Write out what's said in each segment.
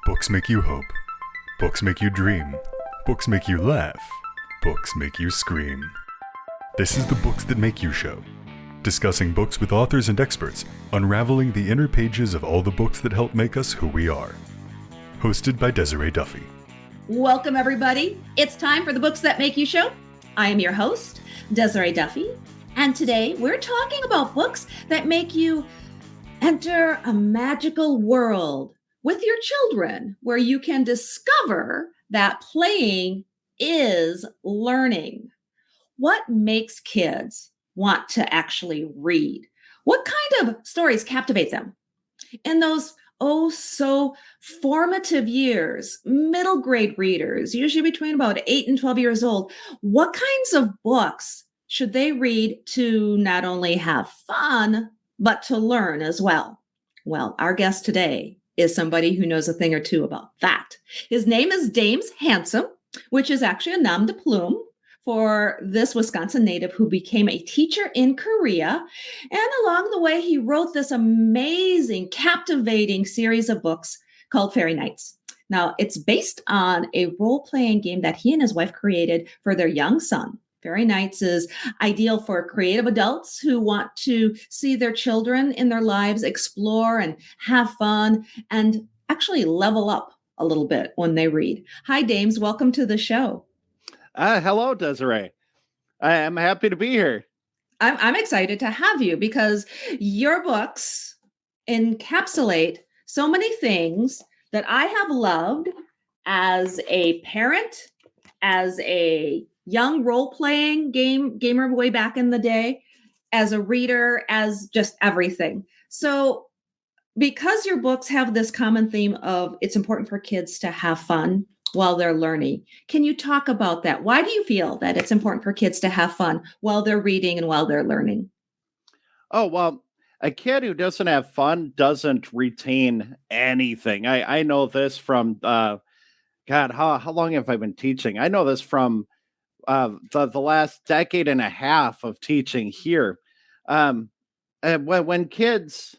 Books make you hope. Books make you dream. Books make you laugh. Books make you scream. This is the Books That Make You show, discussing books with authors and experts, unraveling the inner pages of all the books that help make us who we are. Hosted by Desiree Duffy. Welcome, everybody. It's time for the Books That Make You show. I am your host, Desiree Duffy, and today we're talking about books that make you enter a magical world with your children, where you can discover that playing is learning. What makes kids want to actually read? What kind of stories captivate them? In those so formative years, middle grade readers, usually between about 8 and 12 years old, what kinds of books should they read to not only have fun, but to learn as well? Well, our guest today is somebody who knows a thing or two about that. His name is James Handsome, which is actually a nom de plume for this Wisconsin native who became a teacher in Korea. And along the way, he wrote this amazing, captivating series of books called Fairy Nights. Now, it's based on a role-playing game that he and his wife created for their young son. Fairy Nights is ideal for creative adults who want to see their children in their lives explore and have fun and actually level up a little bit when they read. Hi, James. Welcome to the show. Hello, Desiree. I am happy to be here. I'm excited to have you because your books encapsulate so many things that I have loved as a parent, as a young role-playing gamer way back in the day, as a reader, as just everything. So because your books have this common theme of it's important for kids to have fun while they're learning, can you talk about that? Why do you feel that it's important for kids to have fun while they're reading and while they're learning? Oh, well, a kid who doesn't have fun doesn't retain anything. I know this from, God, how long have I been teaching? I know this from the last decade and a half of teaching here. And when kids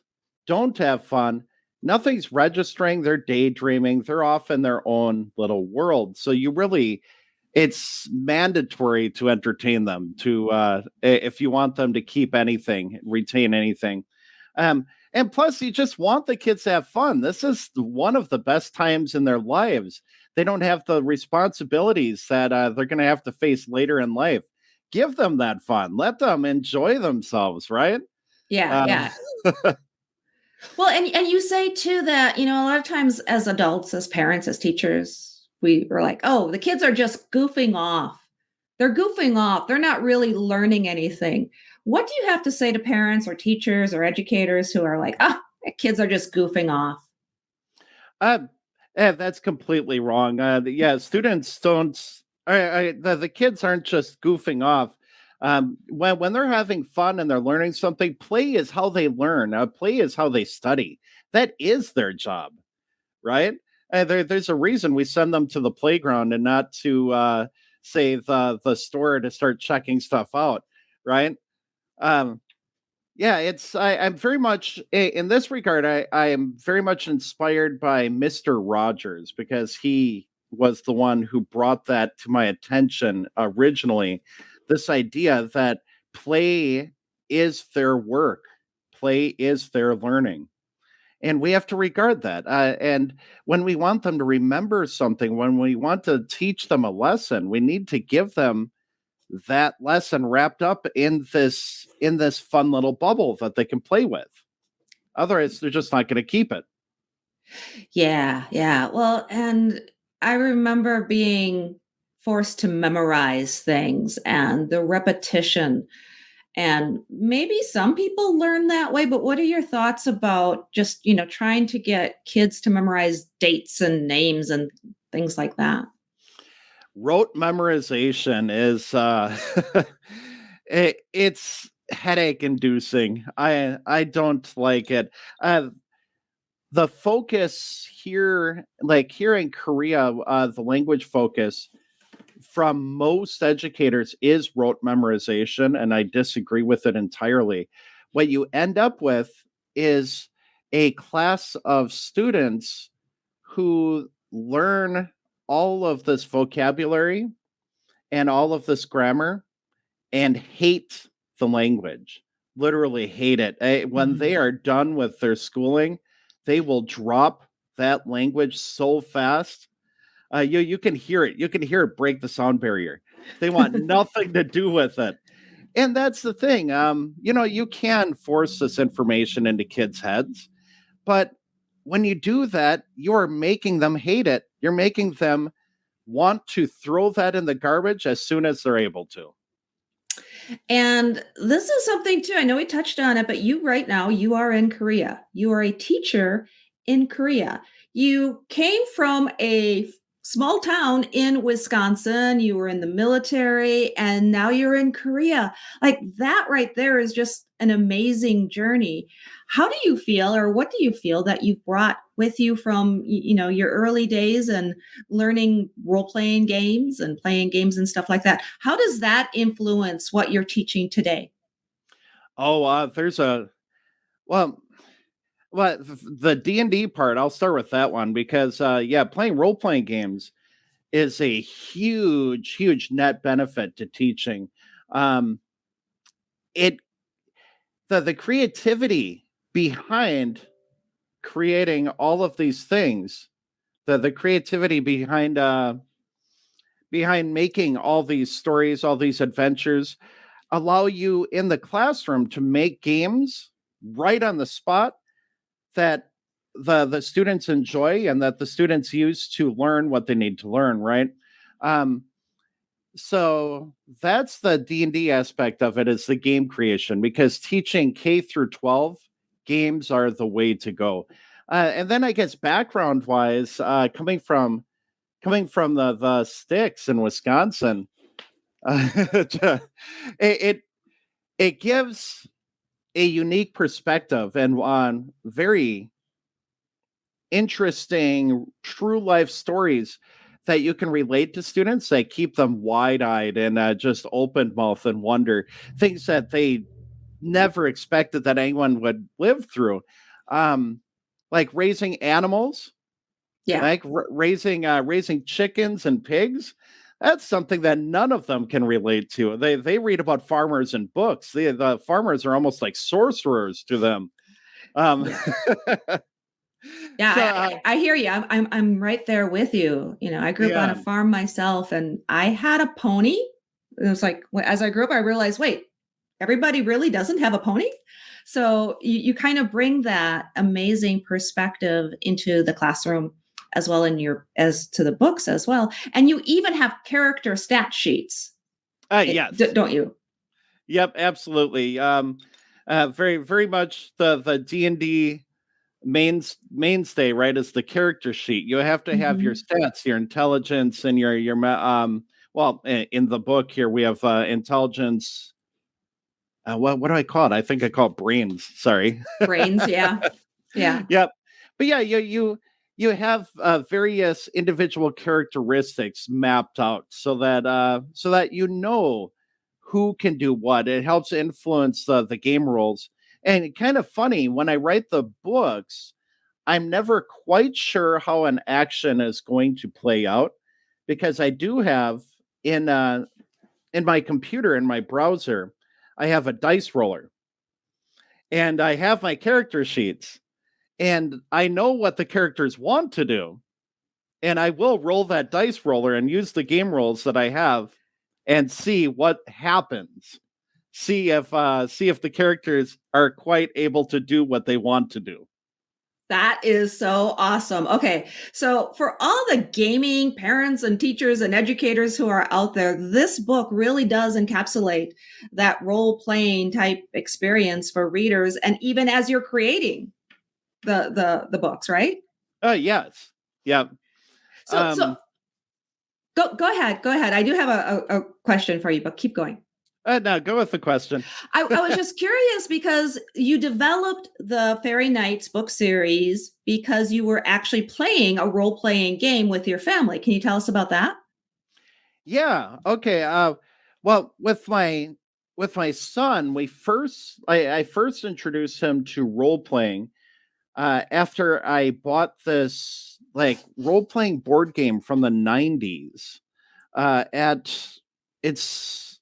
don't have fun, nothing's registering. They're daydreaming. They're off in their own little world. So it's mandatory to entertain them if you want them to keep anything, retain anything. And plus, you just want the kids to have fun. This is one of the best times in their lives. They don't have the responsibilities that they're going to have to face later in life. Give them that fun. Let them enjoy themselves, right? Yeah. Well, and you say too that, a lot of times as adults, as parents, as teachers, we were like, oh, the kids are just goofing off. They're goofing off. They're not really learning anything. What do you have to say to parents or teachers or educators who are like, the kids are just goofing off? That's completely wrong. Students don't. The kids aren't just goofing off. When they're having fun and they're learning something, play is how they learn. Play is how they study. That is their job, right? There's a reason we send them to the playground and not to say the store to start checking stuff out, right? I'm very much in this regard. I am very much inspired by Mr. Rogers because he was the one who brought that to my attention originally. This idea that play is their work, play is their learning. And we have to regard that. And when we want them to remember something, when we want to teach them a lesson, we need to give them that lesson wrapped up in this fun little bubble that they can play with. Otherwise, they're just not going to keep it. Yeah. Well, and I remember being forced to memorize things and the repetition. And maybe some people learn that way, but what are your thoughts about just, trying to get kids to memorize dates and names and things like that? Rote memorization is it's headache inducing. I don't like it. The focus here, like here in Korea, the language focus from most educators is rote memorization, and I disagree with it entirely. What you end up with is a class of students who learn all of this vocabulary and all of this grammar and hate the language, literally hate it. When Mhm. they are done with their schooling, they will drop that language so fast. You can hear it. You can hear it break the sound barrier. They want nothing to do with it. And that's the thing. You can force this information into kids' heads, but when you do that, you're making them hate it. You're making them want to throw that in the garbage as soon as they're able to. And this is something too. I know we touched on it, but you right now, you are in Korea. You are a teacher in Korea. You came from a small town in Wisconsin. You were in the military, and now you're in Korea. Like that right there is just an amazing journey. How do you feel, or what do you feel that you've brought with you from your early days and learning role playing games and playing games and stuff like that? How does that influence what you're teaching today? Oh, there's a well, the D&D part. I'll start with that one because yeah, playing role playing games is a huge net benefit to teaching. Um, it the creativity behind creating all of these things, the creativity behind making all these stories, all these adventures, allow you in the classroom to make games right on the spot that the students enjoy and that the students use to learn what they need to learn, right? Um, so that's the D&D aspect of it, is the game creation, because teaching K through 12 games are the way to go. And then I guess background wise, coming from the sticks in Wisconsin, it, it it gives a unique perspective and on very interesting true life stories that you can relate to students, that keep them wide-eyed and just open mouth and wonder, things that they never expected that anyone would live through, um like raising animals, Yeah. like raising chickens and pigs. That's something that none of them can relate to. They read about farmers in books. The farmers are almost like sorcerers to them. um Yeah. Yeah, so I hear you. I'm right there with you. I grew up on yeah. a farm myself, and I had a pony. It was like as I grew up, I realized, wait, everybody really doesn't have a pony. So you kind of bring that amazing perspective into the classroom as well, in your as to the books as well, and you even have character stat sheets, Yes. don't you? Yep, absolutely. Very much the D&D mainstay, right, is the character sheet. You have to have your Mhm. stats, your intelligence, and well, in the book here we have intelligence. What do I call it? I think I call it brains. Sorry. Brains, yeah, yeah. Yep. But yeah, you have various individual characteristics mapped out so that who can do what. It helps influence the game rules. And kind of funny, when I write the books, I'm never quite sure how an action is going to play out, because I do have in my computer, in my browser, I have a dice roller and I have my character sheets, and I know what the characters want to do, and I will roll that dice roller and use the game rolls that I have and see what happens. See if the characters are quite able to do what they want to do. That is so awesome. Okay. So, for all the gaming parents and teachers and educators who are out there, this book really does encapsulate that role playing type experience for readers, and even as you're creating the books, right? Yes. Yeah. So Um go ahead. Go ahead. I do have a question for you, but keep going. no, go with the question. I was just curious because you developed the Fairy Nights book series because you were actually playing a role playing game with your family. Can you tell us about that? Yeah. Okay. Well, with my son, I first introduced him to role playing after I bought like role-playing board game from the 90s. At it's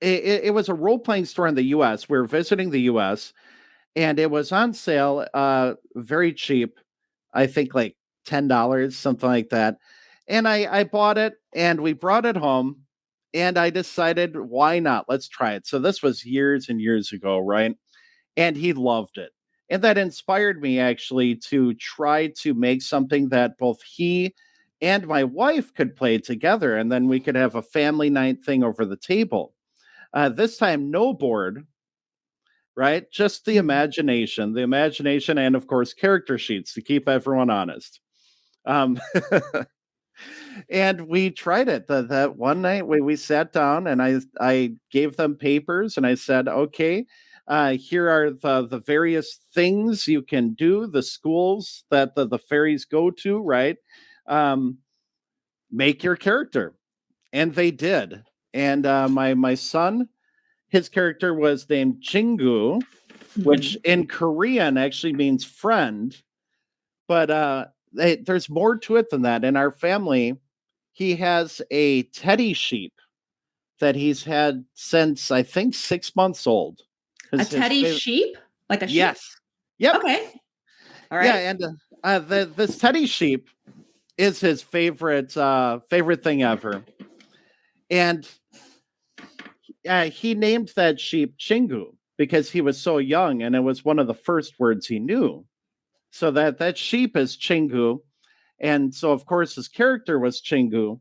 it was a role-playing store in the US. We were visiting the US, and it was on sale, very cheap. I think like $10, something like that. And I bought it and we brought it home, and I decided, why not? Let's try it. So this was years and years ago, right? And he loved it. And that inspired me actually to try to make something that both he and my wife could play together. And then we could have a family night thing over the table. This time, no board, right? Just the imagination, and of course, character sheets to keep everyone honest. Um, and we tried it. That one night we sat down, and I gave them papers, and I said, okay, here are the various things you can do, the schools that the fairies go to, right? Um, Make your character. And they did. And my son, his character was named Chingu, which in Korean actually means friend. But there's more to it than that. In our family, he has a teddy sheep that he's had since, I think, 6 months old. A teddy sheep? Like a sheep? Yes. Yep. Okay. All right. Yeah, and this teddy sheep is his favorite thing ever. And he named that sheep Chingu because he was so young, and it was one of the first words he knew. So that sheep is Chingu, and so of course his character was Chingu,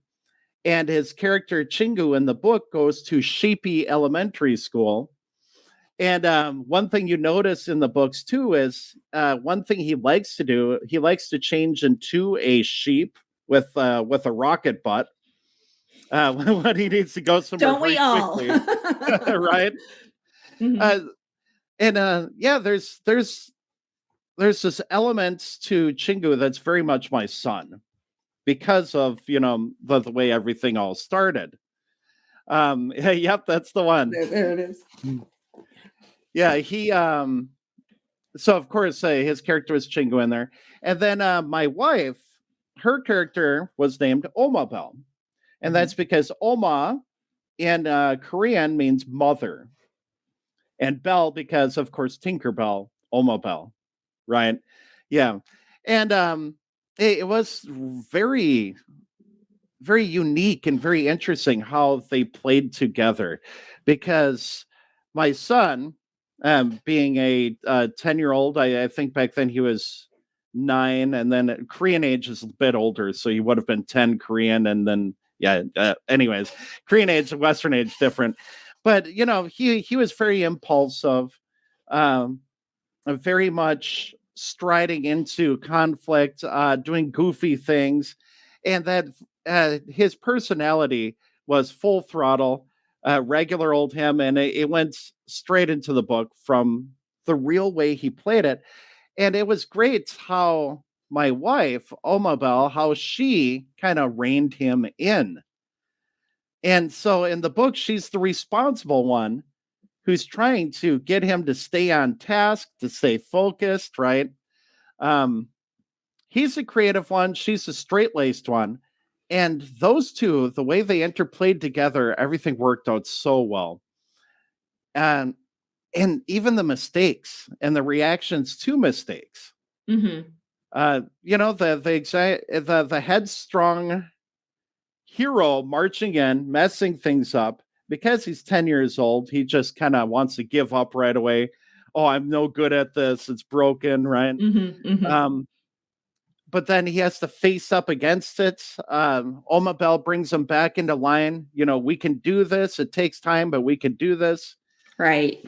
and his character Chingu in the book goes to Sheepy Elementary School. And one thing you notice in the books too is one thing he likes to do. He likes to change into a sheep with a rocket butt when he needs to go somewhere. Don't we all? Quickly, right? Mm-hmm. Yeah, there's this element to Chingu that's very much my son because of the way everything all started. Yep, that's the one. There it is. Yeah, he so of course his character was Chingu in there. And then my wife, her character was named Omabel. And that's because Oma in Korean means mother. And Bell because of course Tinkerbell, Omabel, right? Yeah. And it was very very unique and very interesting how they played together, because my son, being a 10-year-old, I think back then he was 9, and then Korean age is a bit older, so he would have been 10 Korean, and then anyways, Korean age and Western age different. But he was very impulsive, very much striding into conflict, doing goofy things, and that his personality was full throttle, regular old him, and it went straight into the book from the real way he played it. And it was great how my wife, Omabel, how she kind of reined him in. And so in the book, she's the responsible one who's trying to get him to stay on task, to stay focused, right? He's a creative one, she's a straight-laced one. And those two, the way they interplayed together, everything worked out so well. And even the mistakes and the reactions to mistakes. Mm-hmm. The headstrong hero marching in, messing things up because he's 10 years old. He just kind of wants to give up right away. Oh, I'm no good at this. It's broken, right? Mm-hmm. Mm-hmm. But then he has to face up against it. Omabel brings him back into line. We can do this. It takes time, but we can do this. Right.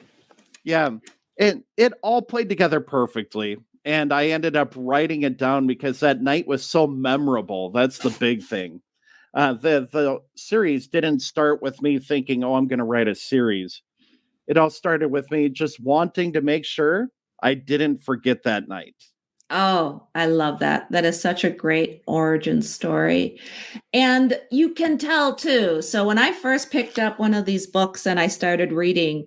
Yeah. It all played together perfectly. And I ended up writing it down because that night was so memorable. That's the big thing. The series didn't start with me thinking, oh, I'm going to write a series. It all started with me just wanting to make sure I didn't forget that night. Oh, I love that. That is such a great origin story. And you can tell too. So when I first picked up one of these books and I started reading,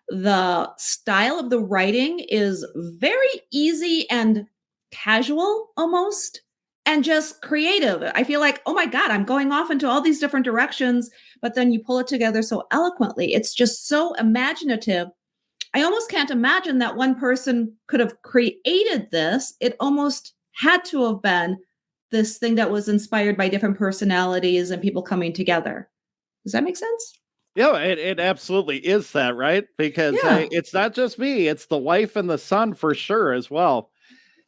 the style of the writing is very easy and casual almost. and just creative. I feel like, oh my God, I'm going off into all these different directions, but then you pull it together so eloquently. It's just so imaginative. I almost can't imagine that one person could have created this. It almost had to have been this thing that was inspired by different personalities and people coming together. Does that make sense? Yeah, it absolutely is that, right? Because Yeah. it's not just me; it's the wife and the son for sure as well.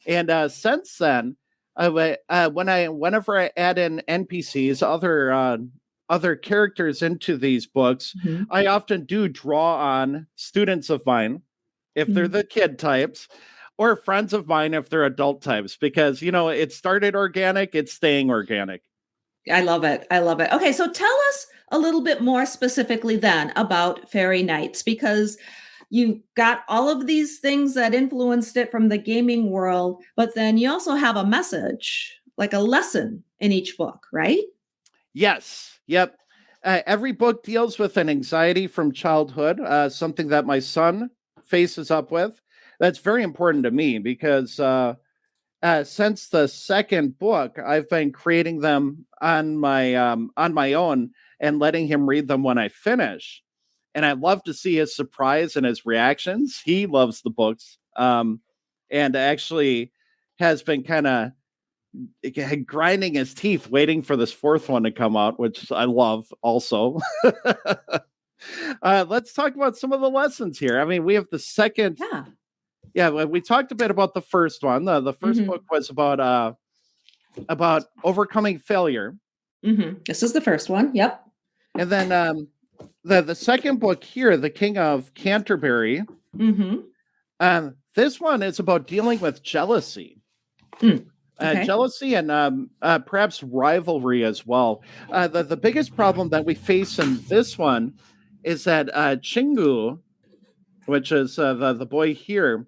And since then, whenever I add in NPCs, other characters into these books, Mhm. I often do draw on students of mine if they're Mhm. the kid types, or friends of mine if they're adult types, because it started organic, it's staying organic. I love it. I love it. Okay, so tell us a little bit more specifically then about Fairy Nights, because you got all of these things that influenced it from the gaming world, but then you also have a message, like a lesson in each book, right? Yes. Yep. Every book deals with an anxiety from childhood, something that my son faces up with. That's very important to me because since the second book, I've been creating them on my own and letting him read them when I finish. And I love to see his surprise and his reactions. He loves the books, and actually has been kind of grinding his teeth waiting for this fourth one to come out, which I love also. Let's talk about some of the lessons here. I mean, we have the second. Yeah. Yeah, we talked a bit about the first one. The first Hmm. book was about overcoming failure, This is the first one. Yep. and then the second book here, The King of Canterbury. Hmm. This one is about dealing with jealousy. Mm. Okay. Jealousy and perhaps rivalry as well. The biggest problem that we face in this one is that Chingu, which is the boy here,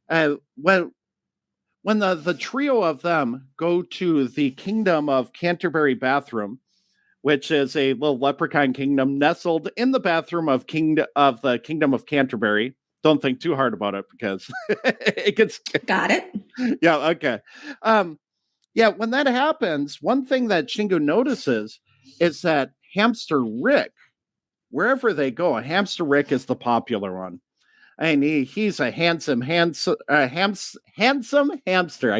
when the trio of them go to the Kingdom of Canterbury bathroom, which is a little leprechaun kingdom nestled in the bathroom of the Kingdom of Canterbury. Don't think too hard about it because it gets Got it. yeah, okay. Um, yeah, when that happens, one thing that Chingu notices is that Hamster Rick, wherever they go, Hamster Rick is the popular one. And he's a handsome hamster. I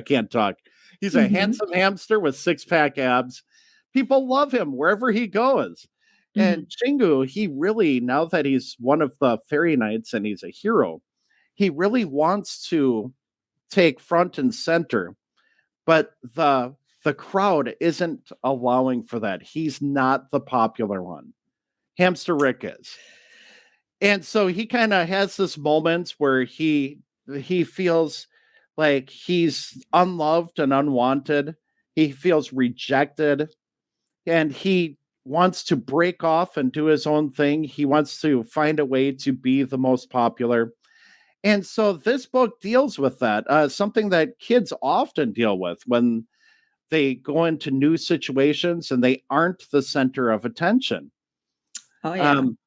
can't talk. He's a Hmm. handsome hamster with six-pack abs. People love him wherever he goes. Hmm. And Chingu, he really, now that he's one of the fairy knights and he's a hero, he really wants to take front and center, but the crowd isn't allowing for that. He's not the popular one. Hamster Rick is. And so he kind of has this moment where he feels like he's unloved and unwanted. He feels rejected and he wants to break off and do his own thing. He wants to find a way to be the most popular. And so this book deals with that, something that kids often deal with when they go into new situations and they aren't the center of attention. Oh yeah. Um,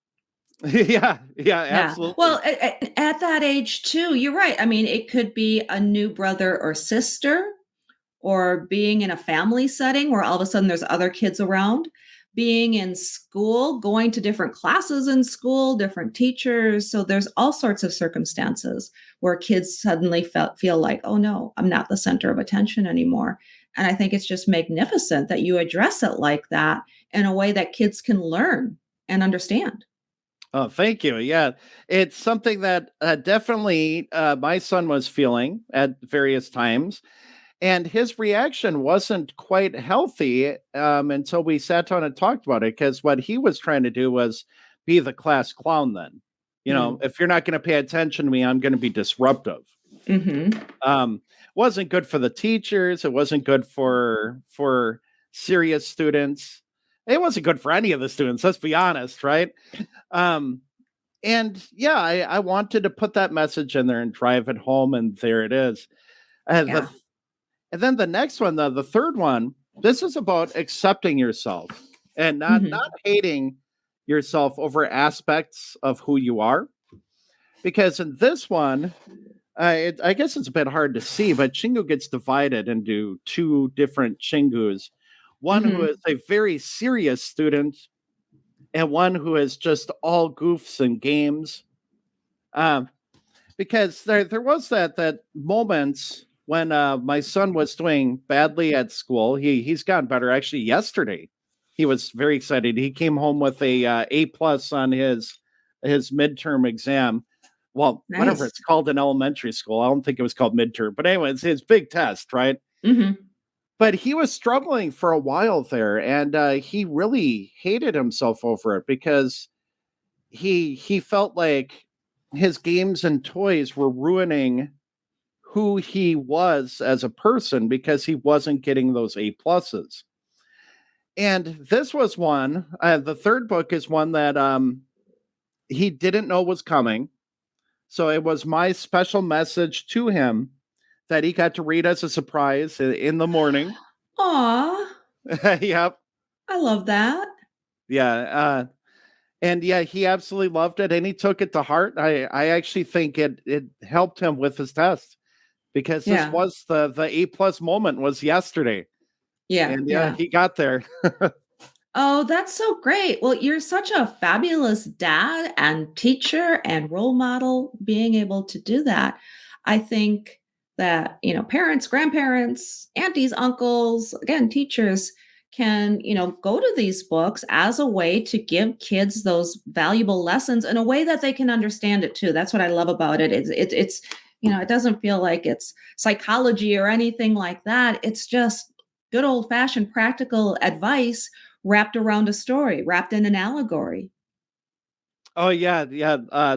yeah, Yeah. absolutely. Well, at that age too, you're right. I mean, it could be a new brother or sister, or being in a family setting where all of a sudden there's other kids around, being in school, going to different classes in school, different teachers. So there's all sorts of circumstances where kids suddenly feel like, oh no, I'm not the center of attention anymore. And I think it's just magnificent that you address it like that in a way that kids can learn and understand. Oh, thank you. Yeah, it's something that definitely my son was feeling at various times. And his reaction wasn't quite healthy until we sat down and talked about it. Because what he was trying to do was be the class clown then. Mm. If you're not going to pay attention to me, I'm going to be disruptive. Hmm. Wasn't good for the teachers. It wasn't good for serious students. It wasn't good for any of the students. Let's be honest, right? Um, and yeah, I wanted to put that message in there and drive it home, and there it is. Yeah. And then the next one, the third one, this is about accepting yourself and Hmm. not hating yourself over aspects of who you are. Because in this one, I guess it's a bit hard to see, but Chingu gets divided into two different Chingus. One who Mhm. is a very serious student, and one who is just all goofs and games. Um, because there was that moments when my son was doing badly at school. He's gotten better. Actually, yesterday he was very excited. He came home with a A+ on his midterm exam. Well, whatever Nice. it's called in elementary school. I don't think it was called midterm, but anyway, it's his big test, right? Mhm. But he was struggling for a while there, and he really hated himself over it because he felt like his games and toys were ruining who he was as a person because he wasn't getting those A+. And this was one. The third book is one that he didn't know was coming. So it was my special message to him that he got to read as a surprise in the morning. Aw, Yep. I love that. Yeah. And yeah, he absolutely loved it and he took it to heart. I actually think it helped him with his test because this Yeah. was the A+ moment was yesterday. Yeah, And yeah, yeah. he got there. Oh, that's so great. Well, you're such a fabulous dad and teacher and role model being able to do that. I think that, parents, grandparents, aunties, uncles, again, teachers can, go to these books as a way to give kids those valuable lessons in a way that they can understand it too. That's what I love about it. It's it doesn't feel like it's psychology or anything like that. It's just good old fashioned practical advice wrapped around a story, wrapped in an allegory. Oh yeah, yeah.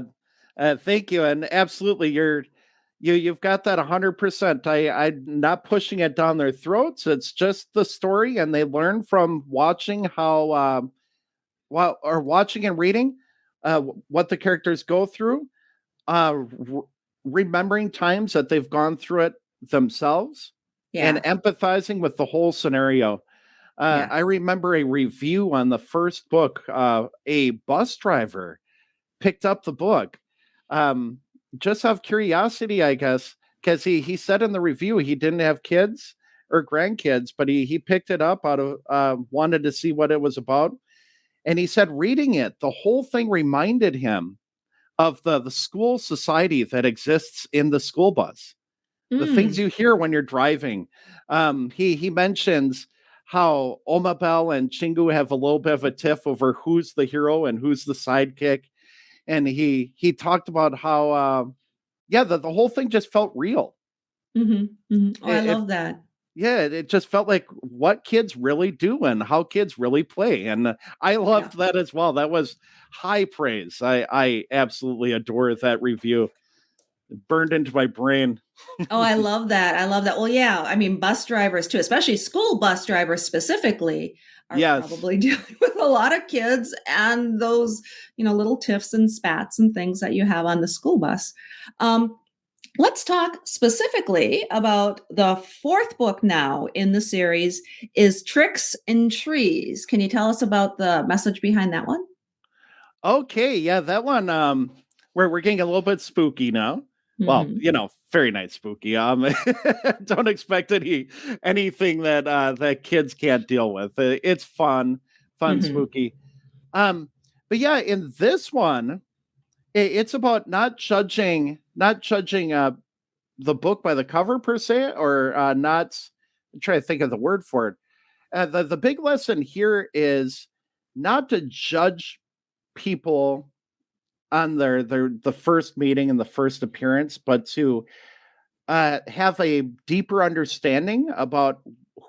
Thank you, and absolutely, you've got that 100%. I'm not pushing it down their throats. It's just the story, and they learn from watching how or watching and reading what the characters go through, remembering times that they've gone through it themselves, and Yeah, empathizing with the whole scenario. yeah. I remember a review on the first book. A bus driver picked up the book, um, just out of curiosity, I guess, because he said in the review he didn't have kids or grandkids, but he picked it up out of wanted to see what it was about, and he said reading it, the whole thing reminded him of the school society that exists in the school bus, the things Mm, you hear when you're driving. He mentions how Omabel and Chingu have a little bit of a tiff over who's the hero and who's the sidekick, and he talked about how yeah, the whole thing just felt real. mhm, mhm. Oh, I It love that. Yeah, it just felt like what kids really do and how kids really play, and I Yeah. loved that as well. That was high praise. I absolutely adore that review. It burned into my brain. Oh, I love that. I love that. Well, yeah, I mean, bus drivers too, especially school bus drivers specifically, are Yes. probably dealing with a lot of kids and those, little tiffs and spats and things that you have on the school bus. Um, Let's talk specifically about the fourth book now in the series is Tricks in Trees. Can you tell us about the message behind that one? Okay, yeah, that one, we're getting a little bit spooky now. Well, Mhm. Fairy Night spooky. Don't expect anything that that kids can't deal with. It's fun, Mhm. spooky. Um, but yeah, in this one, it's about not judging the book by the cover per se, or not. I'm trying to think of the word for it. The big lesson here is not to judge people on their the first meeting and the first appearance, but to have a deeper understanding about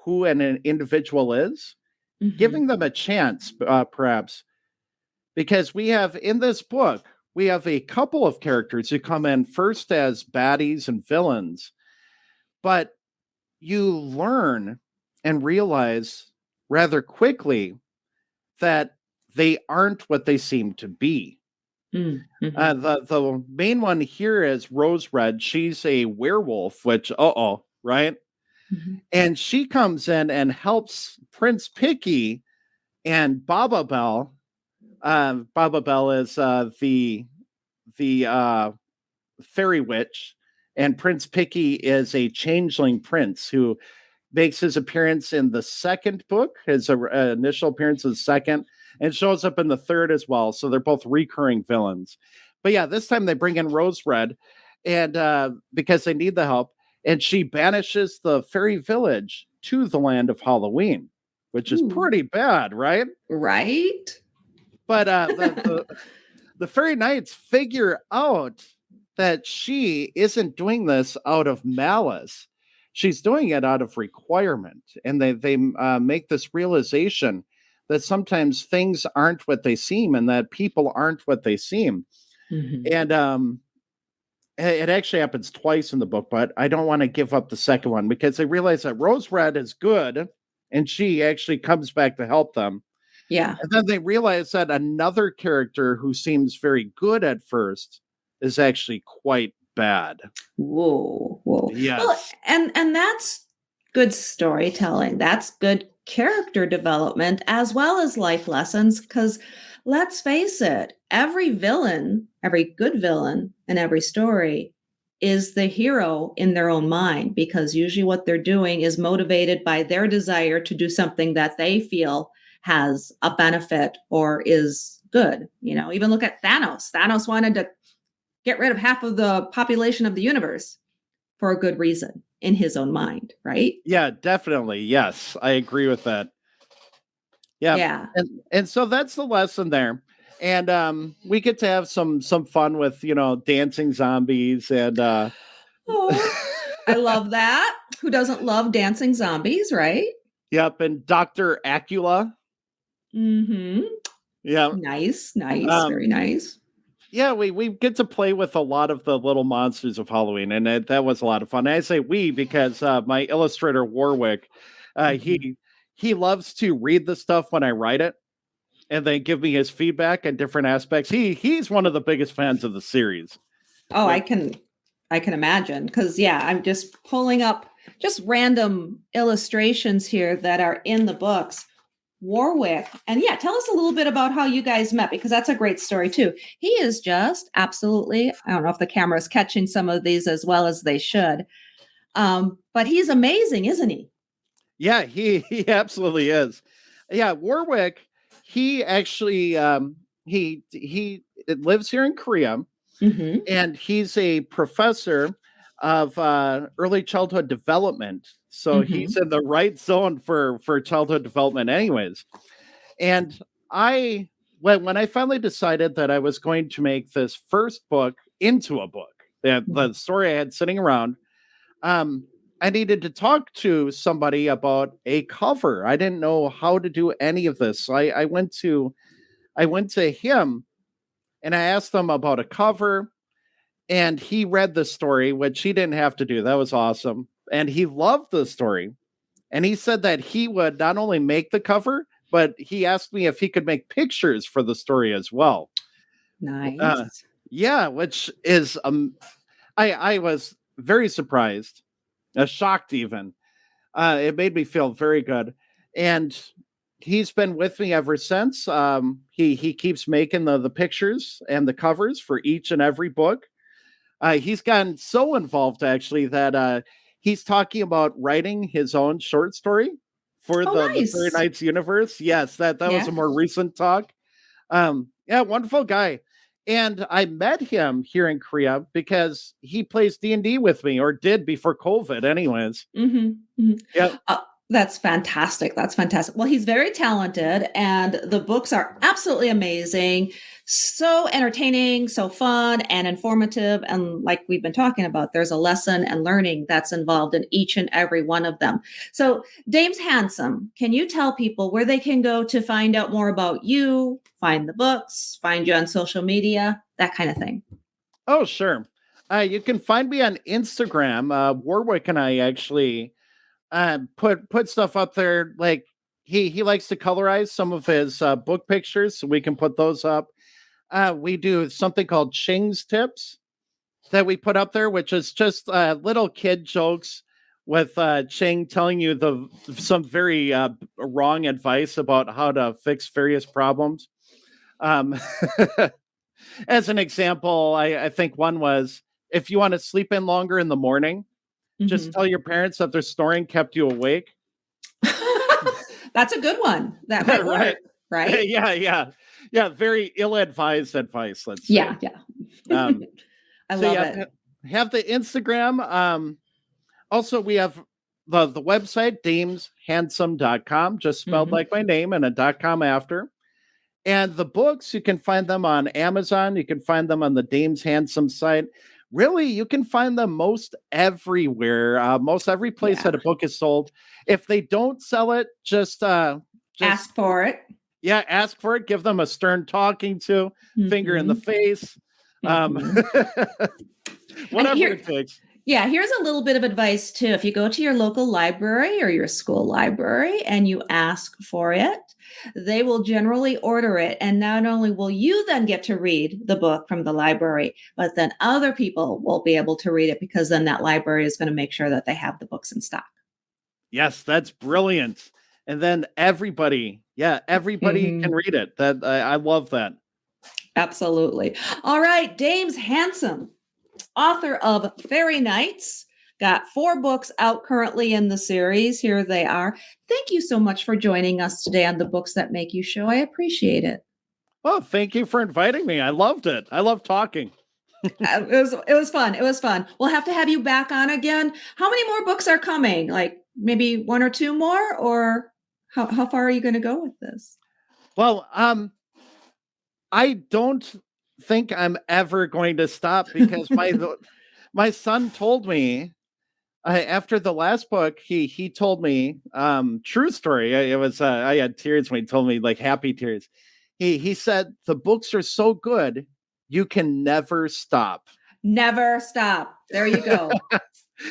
who an individual is, giving Mhm. them a chance, perhaps, because we have in this book we have a couple of characters who come in first as baddies and villains, but you learn and realize rather quickly that they aren't what they seem to be. Mm, mhm. The main one here is Rose Red. She's a werewolf, which right? Mhm. And she comes in and helps Prince Picky and Baba Bell. Baba Bell is the fairy witch, And Prince Picky is a changeling prince who makes his appearance in the second book, his initial appearance is second, and shows up in the third as well. So they're both recurring villains. But yeah, this time they bring in Rose Red, and because they need the help, and she banishes the fairy village to the land of Halloween, which is pretty bad, right? Right. But the fairy knights figure out that she isn't doing this out of malice. She's doing it out of requirement. And they make this realization that sometimes things aren't what they seem and that people aren't what they seem. Mm-hmm. And it actually happens twice in the book, but I don't want to give up the second one because they realize that Rose Red is good and she actually comes back to help them. Yeah. And then they realize that another character who seems very good at first is actually quite bad. Whoa. Yes. Well, and that's good storytelling. That's good character development as well as life lessons. Because let's face it, every villain, every good villain in every story is the hero in their own mind, because usually what they're doing is motivated by their desire to do something that they feel has a benefit or is good. Even look at Thanos. Thanos wanted to get rid of half of the population of the universe for a good reason in his own mind, right? Yeah, definitely. Yes, I agree with that. Yeah. And so that's the lesson there. And we get to have some fun with, dancing zombies and I love that. Who doesn't love dancing zombies, right? Yep, and Dr. Acula. Mm-hmm. Yeah. Nice, very nice. Yeah, we get to play with a lot of the little monsters of Halloween, and that was a lot of fun. I say we because my illustrator Warwick, he loves to read the stuff when I write it, and then give me his feedback and different aspects. He's one of the biggest fans of the series. Oh, I can imagine, because I'm just pulling up just random illustrations here that are in the books. Warwick. And tell us a little bit about how you guys met, because that's a great story too. He is just absolutely, I don't know if the camera is catching some of these as well as they should. But he's amazing, isn't he? Yeah, he absolutely is. Yeah, Warwick, he actually he lives here in Korea, and he's a professor of early childhood development. So he's in the right zone for childhood development anyways. And when I finally decided that I was going to make this first book into a book, the story I had sitting around, I needed to talk to somebody about a cover. I didn't know how to do any of this. So I went to him and I asked him about a cover, and he read the story, which he didn't have to do. That was awesome. And he loved the story. And he said that he would not only make the cover, but he asked me if he could make pictures for the story as well. Nice. Yeah, which is I was very surprised, shocked even. It made me feel very good. And he's been with me ever since. He keeps making the pictures and the covers for each and every book. He's gotten so involved actually that he's talking about writing his own short story for the Fairy Knights universe. Yes, that was a more recent talk. Yeah, wonderful guy. And I met him here in Korea because he plays D&D with me, or did before COVID anyways. Yeah. That's fantastic. Well, he's very talented, and the books are absolutely amazing. So entertaining, so fun and informative. And like we've been talking about, there's a lesson and learning that's involved in each and every one of them. So Dames Handsome, can you tell people where they can go to find out more about you, find the books, find you on social media, that kind of thing? Oh, sure. You can find me on Instagram. Warwick and I actually put stuff up there. Like he likes to colorize some of his book pictures, so we can put those up. We do something called Ching's Tips that we put up there, which is just little kid jokes with Ching telling you some very wrong advice about how to fix various problems. As an example, I think one was, if you want to sleep in longer in the morning, just tell your parents that their snoring kept you awake. That's a good one. That might work, right? Yeah. Very ill-advised advice, let's say. Yeah. I love it. Have the Instagram. Also, we have the website, dameshandsome.com, just spelled like my name and a .com after. And the books, you can find them on Amazon. You can find them on the Dames Handsome site. Really, you can find them most everywhere. Most every place that a book is sold. If they don't sell it, just ask for it. Yeah, ask for it. Give them a stern talking to, finger in the face. Whatever it takes. Yeah, here's a little bit of advice too. If you go to your local library or your school library and you ask for it, they will generally order it. And not only will you then get to read the book from the library, but then other people will be able to read it, because then that library is going to make sure that they have the books in stock. Yes, that's brilliant. And then everybody can read it. That I love that. Absolutely. All right, Dames Handsome, author of Fairy Nights, got 4 books out currently in the series. Here they are. Thank you so much for joining us today on the Books That Make You show. I appreciate it. Well, thank you for inviting me. I loved it. I love talking. It was fun. It was fun. We'll have to have you back on again. How many more books are coming? Like maybe 1 or 2 more, or how far are you going to go with this? Well, I don't think I'm ever going to stop, because my son told me after the last book, he told me, true story. I had tears when he told me, like happy tears. He said, the books are so good, you can never stop. Never stop. There you go.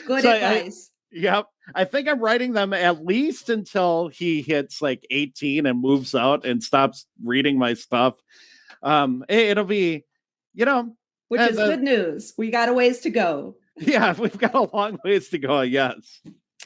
Good advice. Yep. I think I'm writing them at least until he hits like 18 and moves out and stops reading my stuff. It'll be, which is good news. We got a ways to go. Yeah, we've got a long ways to go. Yes.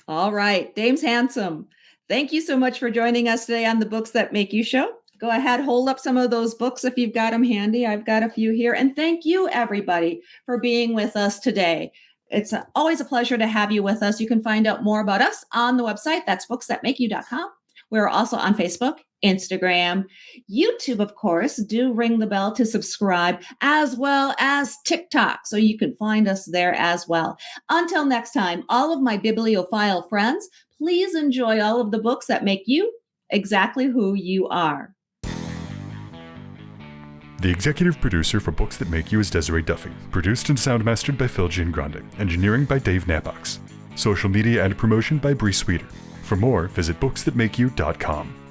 All right. Dames Handsome, thank you so much for joining us today on the Books That Make You show. Go ahead, hold up some of those books if you've got them handy. I've got a few here. And thank you, everybody, for being with us today. It's always a pleasure to have you with us. You can find out more about us on the website. That's booksthatmakeyou.com. We're also on Facebook, Instagram, YouTube, of course. Do ring the bell to subscribe, as well as TikTok, so you can find us there as well. Until next time, all of my bibliophile friends, please enjoy all of the books that make you exactly who you are. The executive producer for Books That Make You is Desiree Duffy. Produced and sound mastered by Phil Giangrande. Engineering by Dave Nabox. Social media and promotion by Bree Sweeter. For more, visit booksthatmakeyou.com.